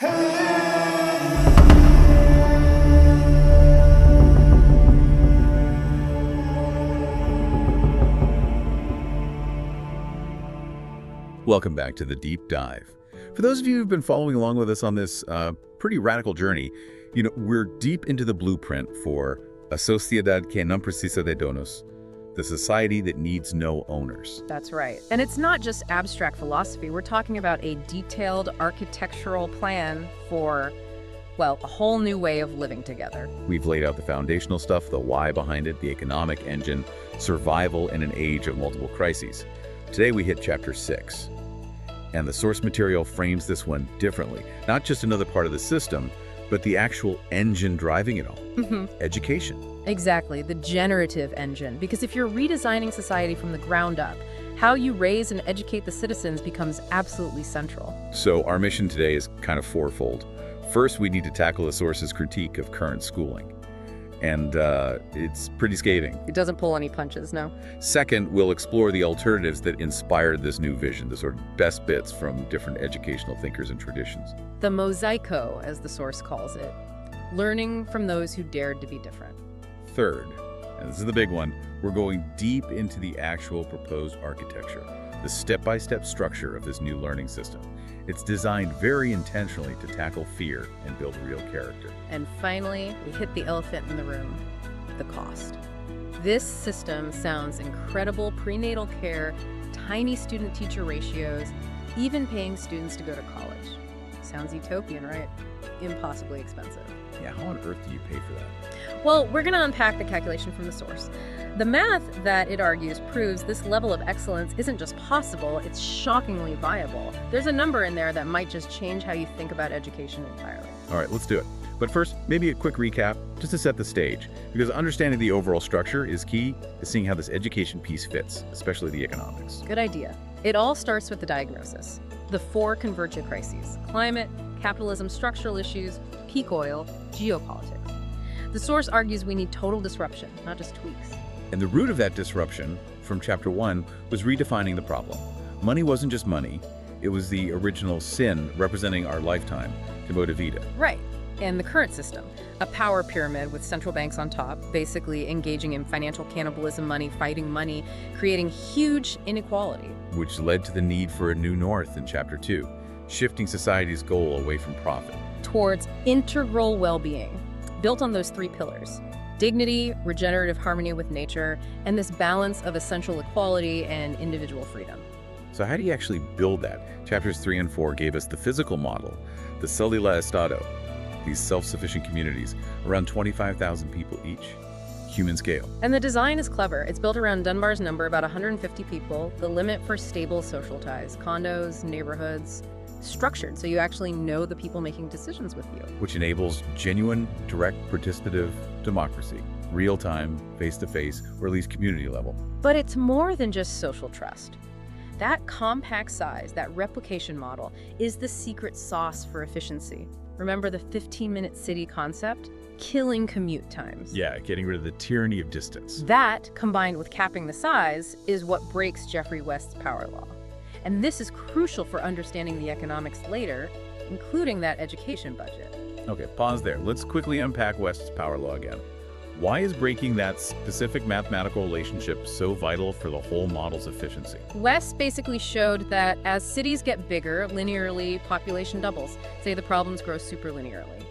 Welcome back to the Deep Dive. For those of you who've been following along with us on this pretty radical journey, we're deep into the blueprint for a sociedad que no precisa de donos, the society that needs no owners. That's right. And it's not just abstract philosophy. We're talking about a detailed architectural plan for, well, a whole new way of living together. We've laid out the foundational stuff, the why behind it, the economic engine, survival in an age of multiple crises. Today we hit chapter 6. And the source material frames this one differently. Not just another part of the system, but the actual engine driving it all. Education. Exactly, the generative engine. Because if you're redesigning society from the ground up, how you raise and educate the citizens becomes absolutely central. So our mission today is kind of fourfold. First, we need to tackle the source's critique of current schooling. And it's pretty scathing. It doesn't pull any punches, no? Second, we'll explore the alternatives that inspired this new vision, the sort of best bits from different educational thinkers and traditions. The mosaico, as the source calls it, learning from those who dared to be different. Third, and this is the big one, we're going deep into the actual proposed architecture, the step-by-step structure of this new learning system. It's designed very intentionally to tackle fear and build real character. And finally, we hit the elephant in the room, the cost. This system sounds incredible: prenatal care, tiny student-teacher ratios, even paying students to go to college. Sounds utopian, right? Impossibly expensive. Yeah, how on earth do you pay for that? Well, we're going to unpack the calculation from the source. The math that it argues proves this level of excellence isn't just possible, it's shockingly viable. There's a number in there that might just change how you think about education entirely. All right, let's do it. But first, maybe a quick recap, just to set the stage, because understanding the overall structure is key to seeing how this education piece fits, especially the economics. Good idea. It all starts with the diagnosis. The 4 convergent crises: climate, capitalism, structural issues, peak oil, geopolitics. The source argues we need total disruption, not just tweaks. And the root of that disruption from chapter 1 was redefining the problem. Money wasn't just money, it was the original sin representing our lifetime, Timota Vita. Right. And the current system, a power pyramid with central banks on top, basically engaging in financial cannibalism, money, fighting money, creating huge inequality. Which led to the need for a new north in chapter 2, shifting society's goal away from profit towards integral well-being, built on those 3 pillars: dignity, regenerative harmony with nature, and this balance of essential equality and individual freedom. So how do you actually build that? Chapters 3 and 4 gave us the physical model, the célula estado, these self-sufficient communities, around 25,000 people each, human scale. And the design is clever. It's built around Dunbar's number, about 150 people, the limit for stable social ties, condos, neighborhoods, structured so you actually know the people making decisions with you. Which enables genuine, direct, participative democracy, real-time, face-to-face, or at least community level. But it's more than just social trust. That compact size, that replication model, is the secret sauce for efficiency. Remember the 15-minute city concept? Killing commute times. Yeah, getting rid of the tyranny of distance. That, combined with capping the size, is what breaks Geoffrey West's power law. And this is crucial for understanding the economics later, including that education budget. Okay, pause there. Let's quickly unpack West's power law again. Why is breaking that specific mathematical relationship so vital for the whole model's efficiency? West basically showed that as cities get bigger, linearly, population doubles. Say the problems grow superlinearly.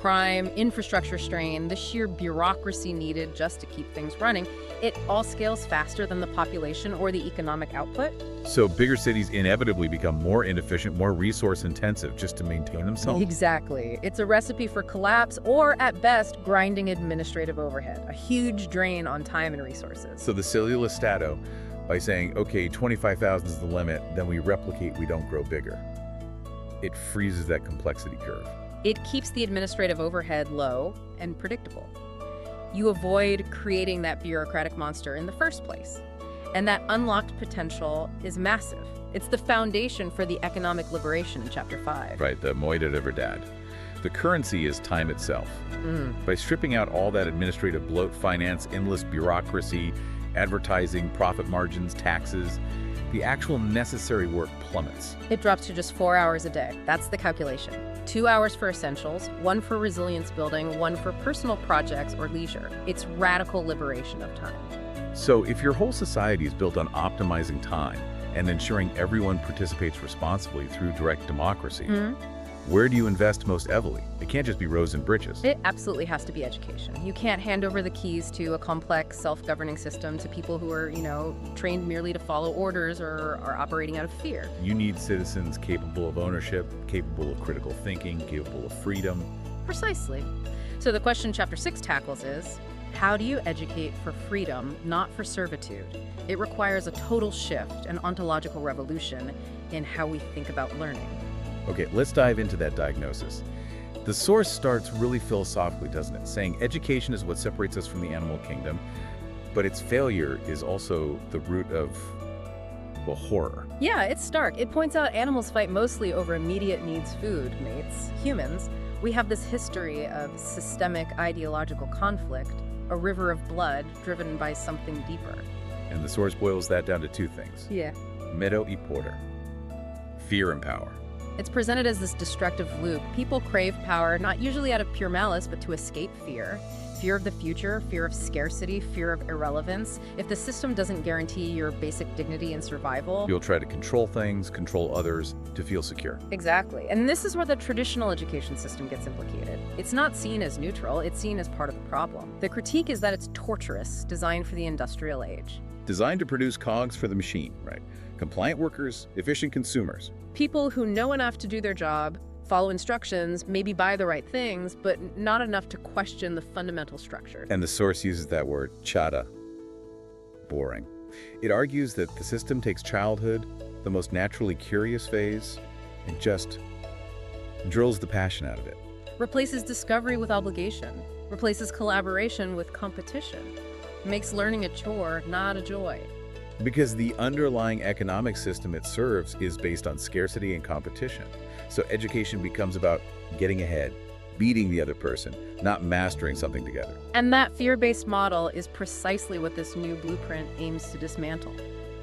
Crime, infrastructure strain, the sheer bureaucracy needed just to keep things running, it all scales faster than the population or the economic output. So bigger cities inevitably become more inefficient, more resource intensive just to maintain themselves? Exactly. It's a recipe for collapse or, at best, grinding administrative overhead, a huge drain on time and resources. So the cellula stato, by saying, okay, 25,000 is the limit, then we replicate, we don't grow bigger. It freezes that complexity curve. It keeps the administrative overhead low and predictable. You avoid creating that bureaucratic monster in the first place. And that unlocked potential is massive. It's the foundation for the economic liberation in Chapter 5. Right, the moeda de verdad. The currency is time itself. By stripping out all that administrative bloat, finance, endless bureaucracy, advertising, profit margins, taxes, the actual necessary work plummets. It drops to just 4 hours a day. That's the calculation. 2 hours for essentials, 1 for resilience building, 1 for personal projects or leisure. It's radical liberation of time. So if your whole society is built on optimizing time and ensuring everyone participates responsibly through direct democracy, where do you invest most heavily? It can't just be roads and bridges. It absolutely has to be education. You can't hand over the keys to a complex, self-governing system to people who are, trained merely to follow orders or are operating out of fear. You need citizens capable of ownership, capable of critical thinking, capable of freedom. Precisely. So the question Chapter 6 tackles is, how do you educate for freedom, not for servitude? It requires a total shift, an ontological revolution in how we think about learning. Okay, let's dive into that diagnosis. The source starts really philosophically, doesn't it? Saying education is what separates us from the animal kingdom, but its failure is also the root of, well, horror. Yeah, it's stark. It points out animals fight mostly over immediate needs food, mates. Humans, we have this history of systemic ideological conflict, a river of blood driven by something deeper. And the source boils that down to 2 things. Yeah. Meadow y porter. Fear and power. It's presented as this destructive loop. People crave power, not usually out of pure malice, but to escape fear. Fear of the future, fear of scarcity, fear of irrelevance. If the system doesn't guarantee your basic dignity and survival, You'll try to control things, control others, to feel secure. Exactly. And this is where the traditional education system gets implicated. It's not seen as neutral, it's seen as part of the problem. The critique is that it's torturous, designed for the industrial age. Designed to produce cogs for the machine, right? Compliant workers, efficient consumers. People who know enough to do their job, follow instructions, maybe buy the right things, but not enough to question the fundamental structure. And the source uses that word, chada. Boring. It argues that the system takes childhood, the most naturally curious phase, and just drills the passion out of it. Replaces discovery with obligation. Replaces collaboration with competition. Makes learning a chore, not a joy. Because the underlying economic system it serves is based on scarcity and competition. So education becomes about getting ahead, beating the other person, not mastering something together. And that fear-based model is precisely what this new blueprint aims to dismantle.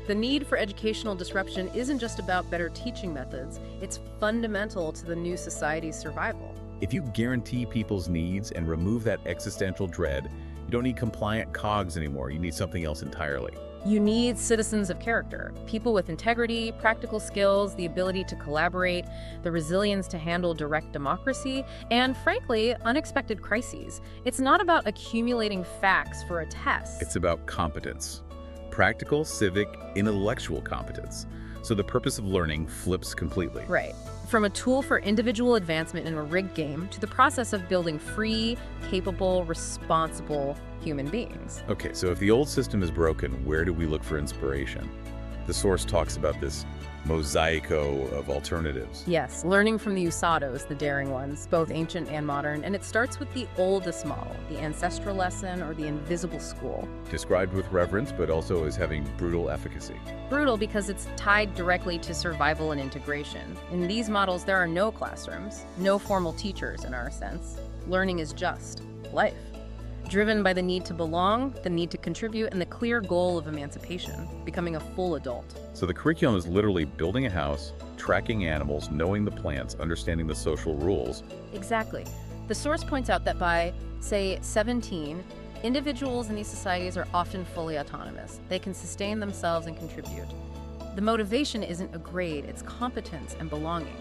The need for educational disruption isn't just about better teaching methods, it's fundamental to the new society's survival. If you guarantee people's needs and remove that existential dread, you don't need compliant cogs anymore, you need something else entirely. You need citizens of character, people with integrity, practical skills, the ability to collaborate, the resilience to handle direct democracy, and frankly, unexpected crises. It's not about accumulating facts for a test. It's about competence. Practical, civic, intellectual competence. So the purpose of learning flips completely. Right. From a tool for individual advancement in a rigged game to the process of building free, capable, responsible human beings. Okay, so if the old system is broken, where do we look for inspiration? The source talks about this mosaico of alternatives. Yes, learning from the usados, the daring ones, both ancient and modern, and it starts with the oldest model, the ancestral lesson or the invisible school. Described with reverence, but also as having brutal efficacy. Brutal because it's tied directly to survival and integration. In these models, there are no classrooms, no formal teachers in our sense. Learning is just life. Driven by the need to belong, the need to contribute, and the clear goal of emancipation, becoming a full adult. So the curriculum is literally building a house, tracking animals, knowing the plants, understanding the social rules. Exactly. The source points out that by, say, 17, individuals in these societies are often fully autonomous. They can sustain themselves and contribute. The motivation isn't a grade, it's competence and belonging.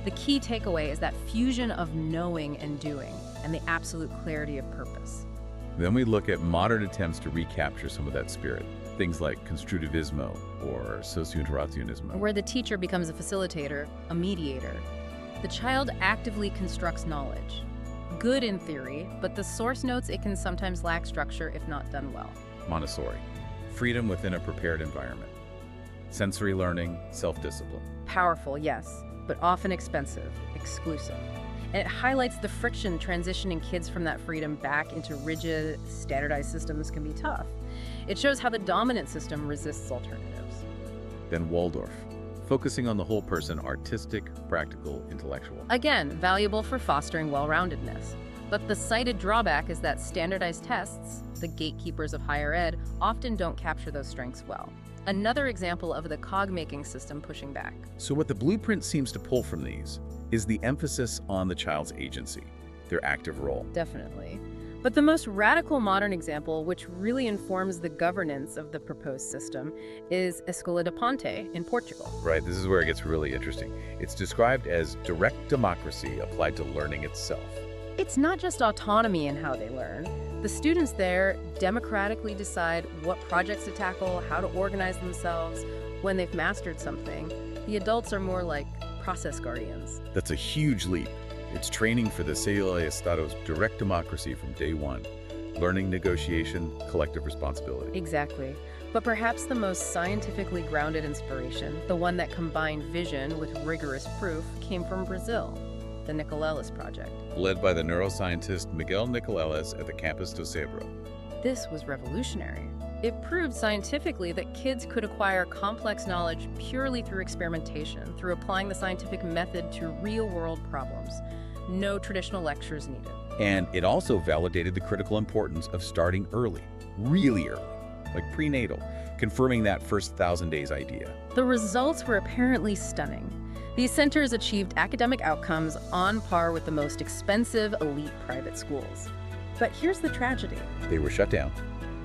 The key takeaway is that fusion of knowing and doing, and the absolute clarity of purpose. Then we look at modern attempts to recapture some of that spirit. Things like constructivismo or socio-interactionismo. Where the teacher becomes a facilitator, a mediator. The child actively constructs knowledge. Good in theory, but the source notes it can sometimes lack structure if not done well. Montessori. Freedom within a prepared environment. Sensory learning, self-discipline. Powerful, yes, but often expensive, exclusive. And it highlights the friction transitioning kids from that freedom back into rigid, standardized systems can be tough. It shows how the dominant system resists alternatives. Then Waldorf, focusing on the whole person, artistic, practical, intellectual. Again, valuable for fostering well-roundedness. But the cited drawback is that standardized tests, the gatekeepers of higher ed, often don't capture those strengths well. Another example of the cog-making system pushing back. So what the blueprint seems to pull from these is the emphasis on the child's agency, their active role. Definitely. But the most radical modern example, which really informs the governance of the proposed system, is Escola de Ponte in Portugal. Right, this is where it gets really interesting. It's described as direct democracy applied to learning itself. It's not just autonomy in how they learn. The students there democratically decide what projects to tackle, how to organize themselves. When they've mastered something, the adults are more like process guardians. That's a huge leap. It's training for the Célula y Estado's direct democracy from day one. Learning, negotiation, collective responsibility. Exactly. But perhaps the most scientifically grounded inspiration, the one that combined vision with rigorous proof, came from Brazil, the Nicolelis Project. Led by the neuroscientist Miguel Nicolelis at the Campus do Cérebro. This was revolutionary. It proved scientifically that kids could acquire complex knowledge purely through experimentation, through applying the scientific method to real-world problems. No traditional lectures needed. And it also validated the critical importance of starting early, really early, like prenatal, confirming that first 1,000 days idea. The results were apparently stunning. These centers achieved academic outcomes on par with the most expensive elite private schools. But here's the tragedy. They were shut down,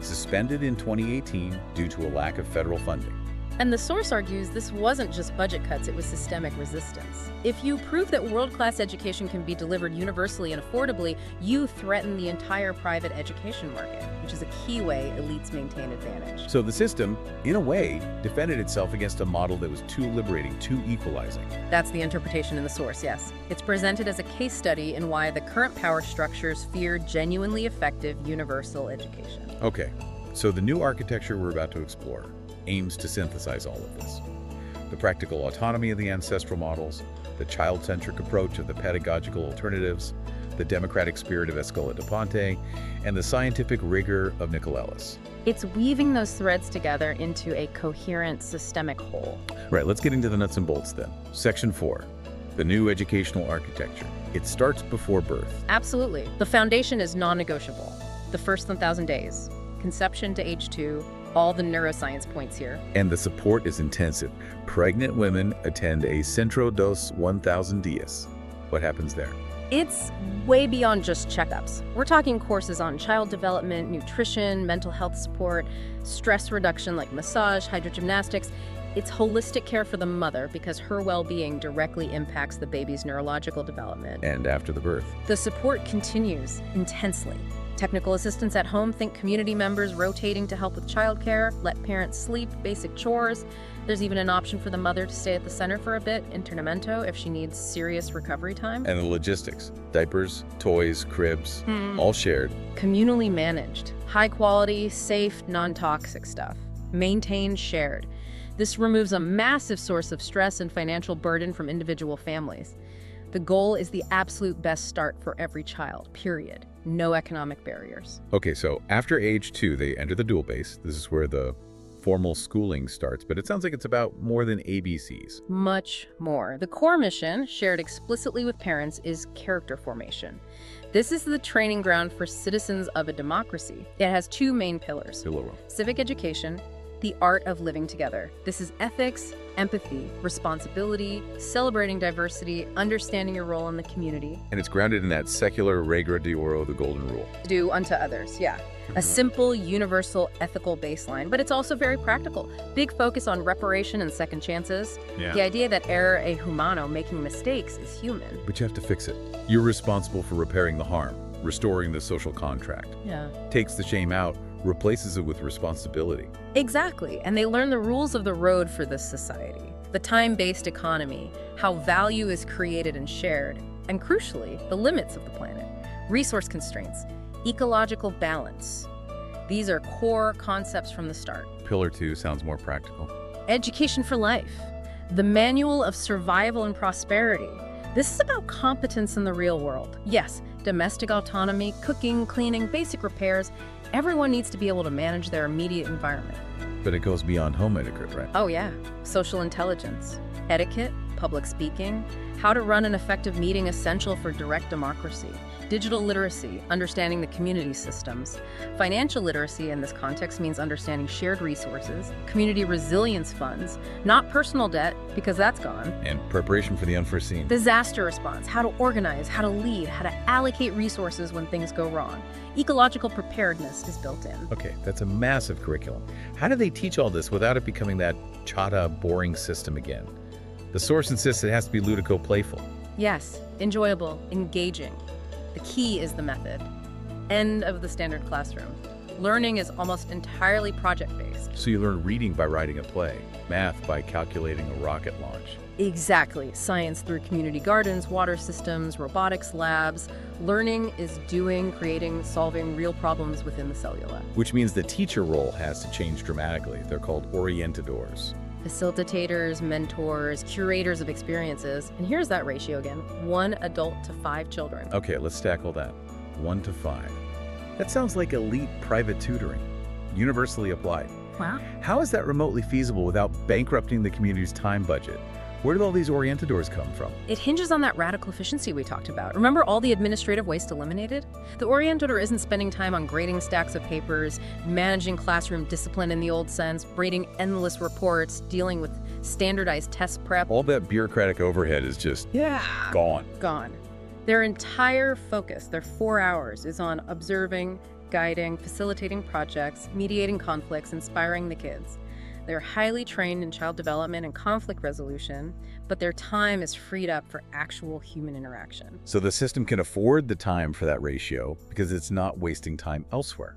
suspended in 2018 due to a lack of federal funding. And the source argues this wasn't just budget cuts, it was systemic resistance. If you prove that world-class education can be delivered universally and affordably, you threaten the entire private education market, which is a key way elites maintain advantage. So the system, in a way, defended itself against a model that was too liberating, too equalizing. That's the interpretation in the source, yes. It's presented as a case study in why the current power structures fear genuinely effective universal education. Okay, so the new architecture we're about to explore aims to synthesize all of this. The practical autonomy of the ancestral models, the child-centric approach of the pedagogical alternatives, the democratic spirit of Escola de Ponte, and the scientific rigor of Nicolelis. It's weaving those threads together into a coherent, systemic whole. Right, let's get into the nuts and bolts then. Section 4, the new educational architecture. It starts before birth. Absolutely. The foundation is non-negotiable. The first 1,000 days, conception to age 2, all the neuroscience points here. And the support is intensive. Pregnant women attend a Centro dos 1,000 Dias. What happens there? It's way beyond just checkups. We're talking courses on child development, nutrition, mental health support, stress reduction like massage, hydrogymnastics. It's holistic care for the mother because her well-being directly impacts the baby's neurological development. And after the birth? The support continues intensely. Technical assistance at home, think community members rotating to help with childcare, let parents sleep, basic chores. There's even an option for the mother to stay at the center for a bit, internamento, if she needs serious recovery time. And the logistics, diapers, toys, cribs, all shared. Communally managed, high quality, safe, non-toxic stuff. Maintained, shared. This removes a massive source of stress and financial burden from individual families. The goal is the absolute best start for every child, period. No economic barriers. Okay, so after age 2, they enter the dual base. This is where the formal schooling starts, but it sounds like it's about more than ABCs. Much more. The core mission, shared explicitly with parents, is character formation. This is the training ground for citizens of a democracy. It has 2 main pillars. Civic education, the art of living together. This is ethics, empathy, responsibility, celebrating diversity, understanding your role in the community. And it's grounded in that secular regra de oro, the golden rule. Do unto others, yeah. A simple, universal, ethical baseline, but it's also very practical. Big focus on reparation and second chances. Yeah. The idea that error e humano, making mistakes, is human. But you have to fix it. You're responsible for repairing the harm, restoring the social contract. Yeah. Takes the shame out, replaces it with responsibility. Exactly, and they learn the rules of the road for this society. The time-based economy, how value is created and shared, and crucially, the limits of the planet, resource constraints, ecological balance. These are core concepts from the start. Pillar 2 sounds more practical. Education for life, the manual of survival and prosperity. This is about competence in the real world. Yes, domestic autonomy, cooking, cleaning, basic repairs. Everyone needs to be able to manage their immediate environment. But it goes beyond home etiquette, right? Oh yeah, social intelligence, etiquette, public speaking, how to run an effective meeting essential for direct democracy, digital literacy, understanding the community systems. Financial literacy in this context means understanding shared resources, community resilience funds, not personal debt, because that's gone. And preparation for the unforeseen. Disaster response, how to organize, how to lead, how to allocate resources when things go wrong. Ecological preparedness is built in. Okay, that's a massive curriculum. How do they teach all this without it becoming that chata, boring system again? The source insists it has to be ludico-playful. Yes, enjoyable, engaging. The key is the method. End of the standard classroom. Learning is almost entirely project-based. So you learn reading by writing a play, math by calculating a rocket launch. Exactly. Science through community gardens, water systems, robotics labs. Learning is doing, creating, solving real problems within the cellula. Which means the teacher role has to change dramatically. They're called orientadors. Facilitators, mentors, curators of experiences. And here's that ratio again, 1 adult to 5 children. Okay, let's tackle that. 1 to 5. That sounds like elite private tutoring, universally applied. Wow. How is that remotely feasible without bankrupting the community's time budget? Where did all these orientadors come from? It hinges on that radical efficiency we talked about. Remember all the administrative waste eliminated? The orientator isn't spending time on grading stacks of papers, managing classroom discipline in the old sense, grading endless reports, dealing with standardized test prep. All that bureaucratic overhead is just gone. Gone. Their entire focus, their 4 hours, is on observing, guiding, facilitating projects, mediating conflicts, inspiring the kids. They're highly trained in child development and conflict resolution, but their time is freed up for actual human interaction. So the system can afford the time for that ratio because it's not wasting time elsewhere.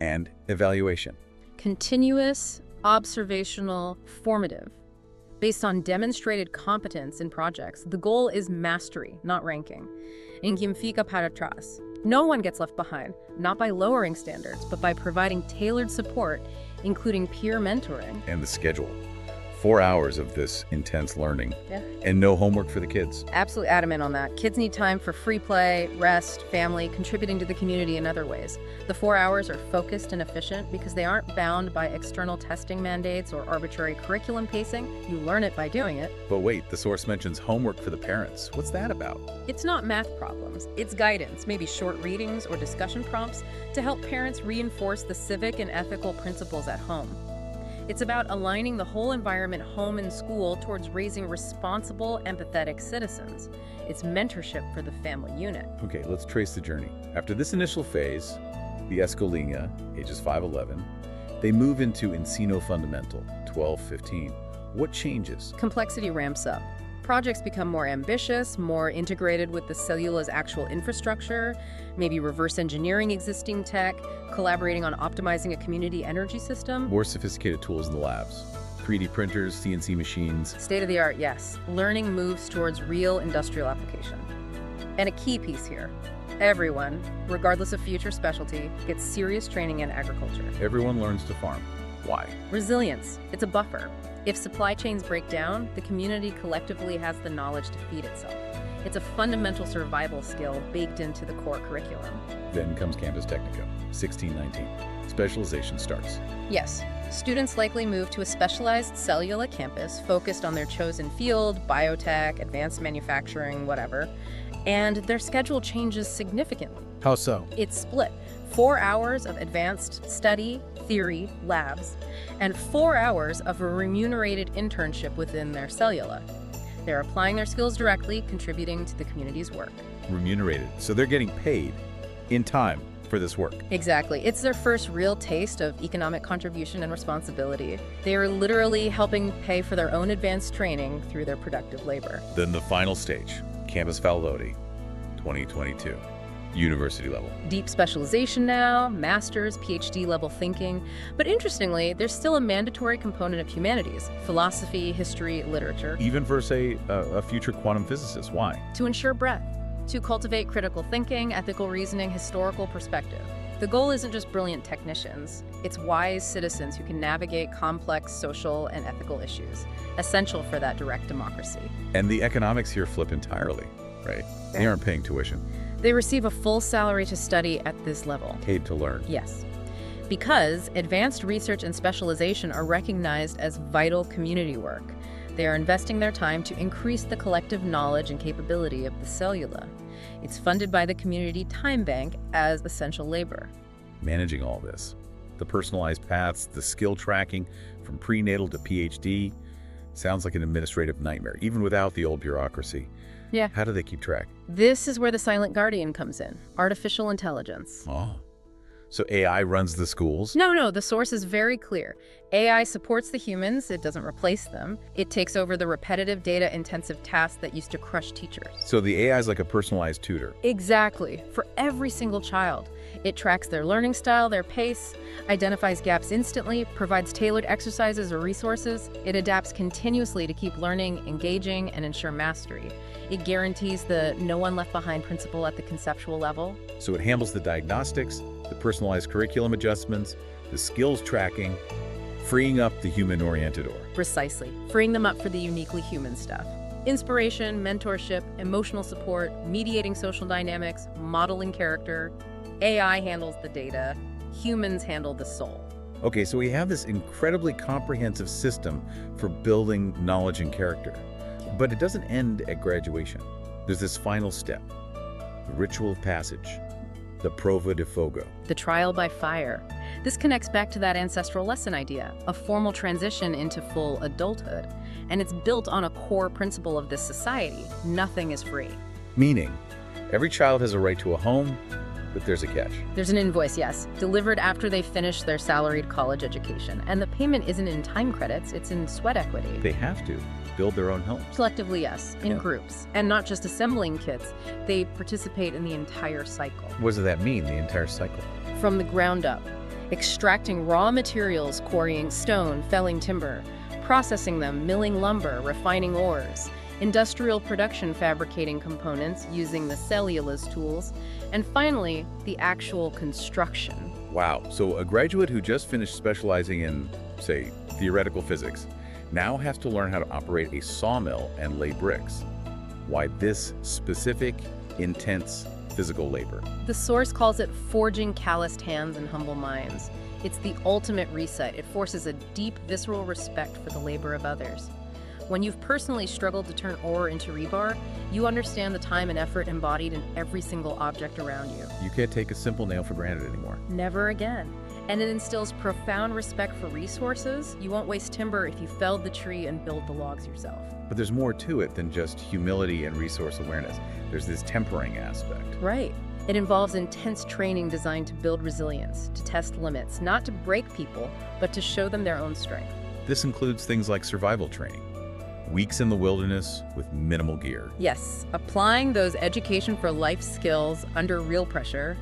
And evaluation. Continuous, observational, formative. Based on demonstrated competence in projects, the goal is mastery, not ranking. In quien fica para atrás. No one gets left behind, not by lowering standards, but by providing tailored support, including peer mentoring. And the schedule. 4 hours of this intense learning. Yeah. And no homework for the kids. Absolutely adamant on that. Kids need time for free play, rest, family, contributing to the community in other ways. The 4 hours are focused and efficient because they aren't bound by external testing mandates or arbitrary curriculum pacing. You learn it by doing it. But wait, the source mentions homework for the parents. What's that about? It's not math problems. It's guidance, maybe short readings or discussion prompts to help parents reinforce the civic and ethical principles at home. It's about aligning the whole environment, home and school, towards raising responsible, empathetic citizens. It's mentorship for the family unit. Okay, let's trace the journey. After this initial phase, the Escolinha, ages 5-11, they move into Ensino Fundamental, 12-15. What changes? Complexity ramps up. Projects become more ambitious, more integrated with the cellula's actual infrastructure, maybe reverse engineering existing tech, collaborating on optimizing a community energy system. More sophisticated tools in the labs. 3D printers, CNC machines. State of the art, yes. Learning moves towards real industrial application. And a key piece here. Everyone, regardless of future specialty, gets serious training in agriculture. Everyone learns to farm. Why? Resilience. It's a buffer. If supply chains break down, the community collectively has the knowledge to feed itself. It's a fundamental survival skill baked into the core curriculum. Then comes Campus Technico, 16-19. Specialization starts. Yes, students likely move to a specialized cellula campus focused on their chosen field, biotech, advanced manufacturing, whatever, and their schedule changes significantly. How so? It's split. 4 hours of advanced study, theory, labs, and 4 hours of a remunerated internship within their cellula. They're applying their skills directly, contributing to the community's work. Remunerated. So they're getting paid in time for this work. Exactly. It's their first real taste of economic contribution and responsibility. They are literally helping pay for their own advanced training through their productive labor. Then the final stage, Campus Valladolid, 2022. University level. Deep specialization now, master's, PhD level thinking. But interestingly, there's still a mandatory component of humanities, philosophy, history, literature. Even for, say, a future quantum physicist. Why? To ensure breadth, to cultivate critical thinking, ethical reasoning, historical perspective. The goal isn't just brilliant technicians, it's wise citizens who can navigate complex social and ethical issues, essential for that direct democracy. And the economics here flip entirely, right? They aren't paying tuition. They receive a full salary to study at this level. Paid to learn. Yes. Because advanced research and specialization are recognized as vital community work. They are investing their time to increase the collective knowledge and capability of the cellula. It's funded by the community time bank as essential labor. Managing all this, the personalized paths, the skill tracking from prenatal to PhD, sounds like an administrative nightmare, even without the old bureaucracy. Yeah. How do they keep track? This is where the silent guardian comes in, artificial intelligence. Oh, so AI runs the schools? No, the source is very clear. AI supports the humans, it doesn't replace them. It takes over the repetitive, data-intensive tasks that used to crush teachers. So the AI is like a personalized tutor. Exactly, for every single child. It tracks their learning style, their pace, identifies gaps instantly, provides tailored exercises or resources. It adapts continuously to keep learning, engaging, and ensure mastery. It guarantees the no one left behind principle at the conceptual level. So it handles the diagnostics, the personalized curriculum adjustments, the skills tracking, freeing up the human-oriented or. Precisely, freeing them up for the uniquely human stuff. Inspiration, mentorship, emotional support, mediating social dynamics, modeling character. AI handles the data, humans handle the soul. Okay, so we have this incredibly comprehensive system for building knowledge and character. But it doesn't end at graduation. There's this final step, the ritual of passage, the prova de fogo. The trial by fire. This connects back to that ancestral lesson idea, a formal transition into full adulthood. And it's built on a core principle of this society. Nothing is free. Meaning, every child has a right to a home, but there's a catch. There's an invoice, yes, delivered after they finish their salaried college education. And the payment isn't in time credits, it's in sweat equity. They have to build their own homes. Collectively, yes, in groups. And not just assembling kits, they participate in the entire cycle. What does that mean, the entire cycle? From the ground up, extracting raw materials, quarrying stone, felling timber, processing them, milling lumber, refining ores, industrial production, fabricating components using the cellulose tools, and finally, the actual construction. Wow, so a graduate who just finished specializing in, say, theoretical physics, now has to learn how to operate a sawmill and lay bricks. Why this specific, intense physical labor? The source calls it forging calloused hands and humble minds. It's the ultimate reset. It forces a deep, visceral respect for the labor of others. When you've personally struggled to turn ore into rebar, you understand the time and effort embodied in every single object around you. You can't take a simple nail for granted anymore. Never again. And it instills profound respect for resources. You won't waste timber if you felled the tree and build the logs yourself. But there's more to it than just humility and resource awareness. There's this tempering aspect. Right. It involves intense training designed to build resilience, to test limits, not to break people, but to show them their own strength. This includes things like survival training, weeks in the wilderness with minimal gear. Yes, applying those education for life skills under real pressure.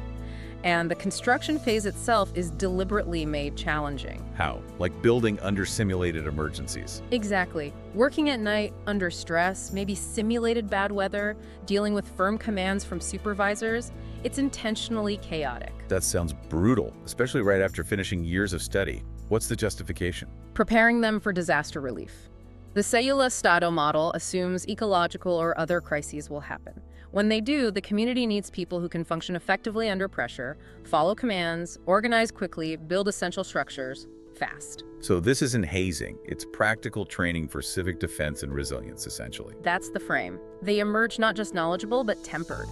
And the construction phase itself is deliberately made challenging. How? Like building under simulated emergencies. Exactly. Working at night, under stress, maybe simulated bad weather, dealing with firm commands from supervisors, it's intentionally chaotic. That sounds brutal, especially right after finishing years of study. What's the justification? Preparing them for disaster relief. The Cellula Stato model assumes ecological or other crises will happen. When they do, the community needs people who can function effectively under pressure, follow commands, organize quickly, build essential structures, fast. So this isn't hazing, it's practical training for civic defense and resilience, essentially. That's the frame. They emerge not just knowledgeable, but tempered.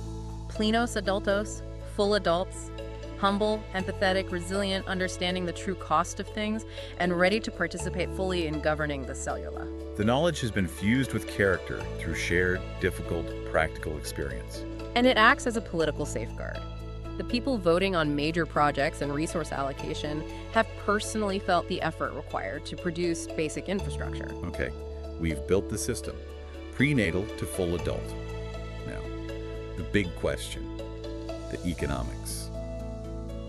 Plenos adultos, full adults, humble, empathetic, resilient, understanding the true cost of things, and ready to participate fully in governing the cellula. The knowledge has been fused with character through shared, difficult, practical experience. And it acts as a political safeguard. The people voting on major projects and resource allocation have personally felt the effort required to produce basic infrastructure. Okay, we've built the system, prenatal to full adult. Now, the big question, the economics.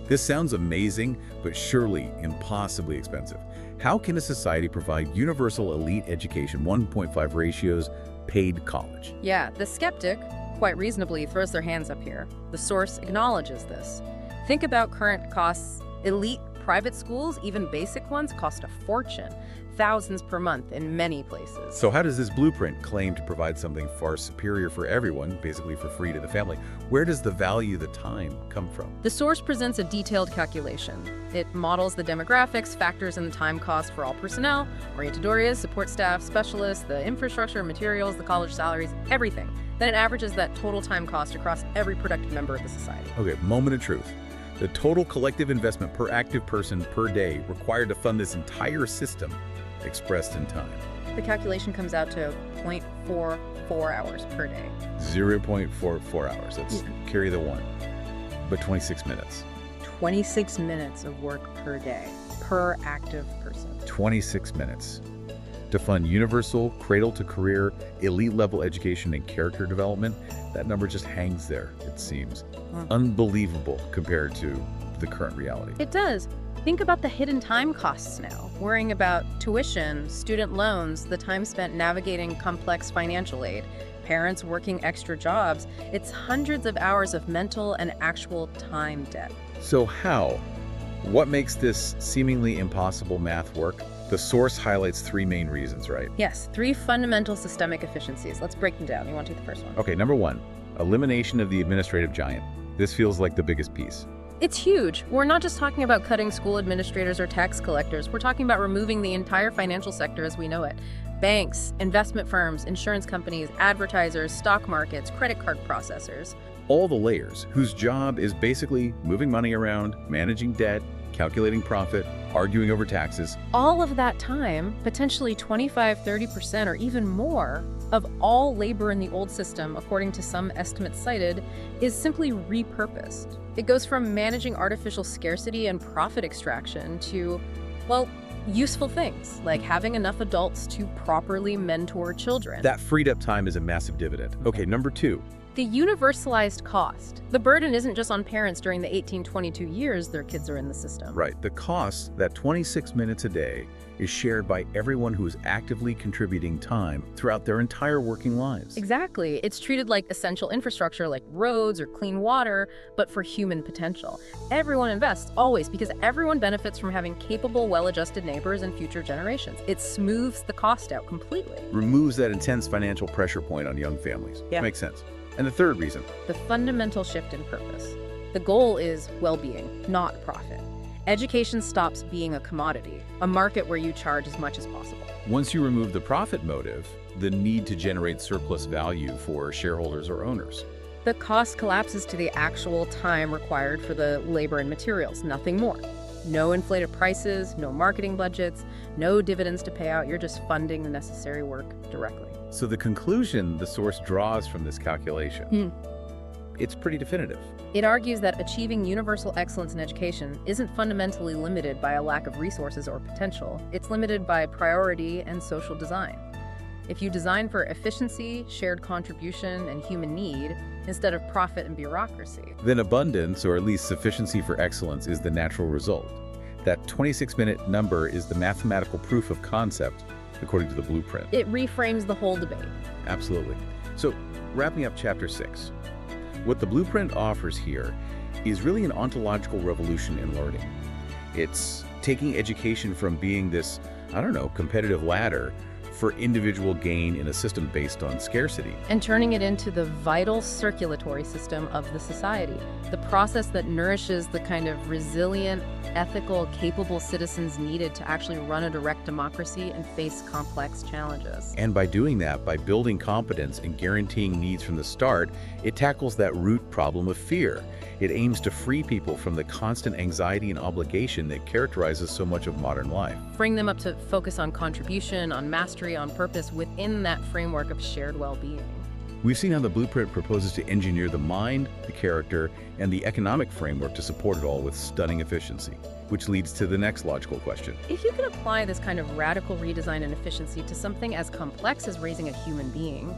This sounds amazing, but surely impossibly expensive. How can a society provide universal elite education, 1.5 ratios, paid college? Yeah, the skeptic, quite reasonably, throws their hands up here. The source acknowledges this. Think about current costs, elite private schools, even basic ones, cost a fortune. Thousands per month in many places. So how does this blueprint claim to provide something far superior for everyone, basically for free to the family? Where does the value, the time, come from? The source presents a detailed calculation. It models the demographics, factors in the time cost for all personnel, orientadores, support staff, specialists, the infrastructure, materials, the college salaries, everything. Then it averages that total time cost across every productive member of the society. Okay, moment of truth. The total collective investment per active person per day required to fund this entire system, expressed in time. The calculation comes out to 0.44 hours per day. 0.44 hours. Let's carry the one. But 26 minutes. 26 minutes of work per day, per active person. 26 minutes. To fund universal, cradle-to-career, elite-level education and character development, that number just hangs there, it seems. Unbelievable compared to the current reality. It does. Think about the hidden time costs now, worrying about tuition, student loans, the time spent navigating complex financial aid, parents working extra jobs. It's hundreds of hours of mental and actual time debt. So how? What makes this seemingly impossible math work? The source highlights three main reasons, right? Yes, 3 fundamental systemic efficiencies. Let's break them down. You want to take the first one? Okay, number 1, elimination of the administrative giant. This feels like the biggest piece. It's huge. We're not just talking about cutting school administrators or tax collectors. We're talking about removing the entire financial sector as we know it. Banks, investment firms, insurance companies, advertisers, stock markets, credit card processors. All the layers whose job is basically moving money around, managing debt, calculating profit, arguing over taxes. All of that time, potentially 25–30% or even more, of all labor in the old system, according to some estimates cited, is simply repurposed. It goes from managing artificial scarcity and profit extraction to, well, useful things, like having enough adults to properly mentor children. That freed up time is a massive dividend. Okay, number 2. The universalized cost. The burden isn't just on parents during the 18–22 years their kids are in the system. Right. The cost, that 26 minutes a day, is shared by everyone who is actively contributing time throughout their entire working lives. Exactly. It's treated like essential infrastructure like roads or clean water, but for human potential. Everyone invests, always, because everyone benefits from having capable, well-adjusted neighbors and future generations. It smooths the cost out completely. Removes that intense financial pressure point on young families. Yeah. Makes sense. And the third reason. The fundamental shift in purpose. The goal is well-being, not profit. Education stops being a commodity, a market where you charge as much as possible. Once you remove the profit motive, the need to generate surplus value for shareholders or owners. The cost collapses to the actual time required for the labor and materials, nothing more. No inflated prices, no marketing budgets, no dividends to pay out. You're just funding the necessary work directly. So the conclusion the source draws from this calculation, it's pretty definitive. It argues that achieving universal excellence in education isn't fundamentally limited by a lack of resources or potential. It's limited by priority and social design. If you design for efficiency, shared contribution, and human need, instead of profit and bureaucracy, then abundance, or at least sufficiency for excellence, is the natural result. That 26-minute number is the mathematical proof of concept, according to the blueprint. it reframes the whole debate. Absolutely. So, wrapping up Chapter 6, what the blueprint offers here is really an ontological revolution in learning. It's taking education from being this, competitive ladder for individual gain in a system based on scarcity. And turning it into the vital circulatory system of the society, the process that nourishes the kind of resilient, ethical, capable citizens needed to actually run a direct democracy and face complex challenges. And by doing that, by building competence and guaranteeing needs from the start, it tackles that root problem of fear. It aims to free people from the constant anxiety and obligation that characterizes so much of modern life. Bring them up to focus on contribution, on mastery, on purpose within that framework of shared well-being. We've seen how the blueprint proposes to engineer the mind, the character, and the economic framework to support it all with stunning efficiency, which leads to the next logical question. If you can apply this kind of radical redesign and efficiency to something as complex as raising a human being,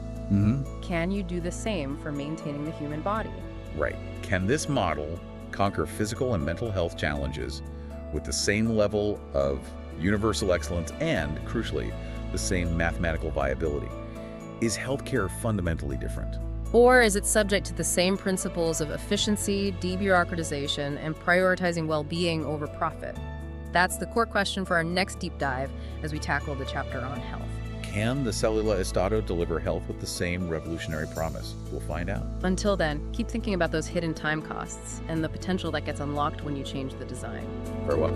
can you do the same for maintaining the human body? Right. Can this model conquer physical and mental health challenges with the same level of universal excellence and, crucially, the same mathematical viability? Is healthcare fundamentally different? Or is it subject to the same principles of efficiency, debureaucratization, and prioritizing well-being over profit? That's the core question for our next deep dive as we tackle the chapter on health. Can the cellula estado deliver health with the same revolutionary promise? We'll find out. Until then, keep thinking about those hidden time costs and the potential that gets unlocked when you change the design. Farewell.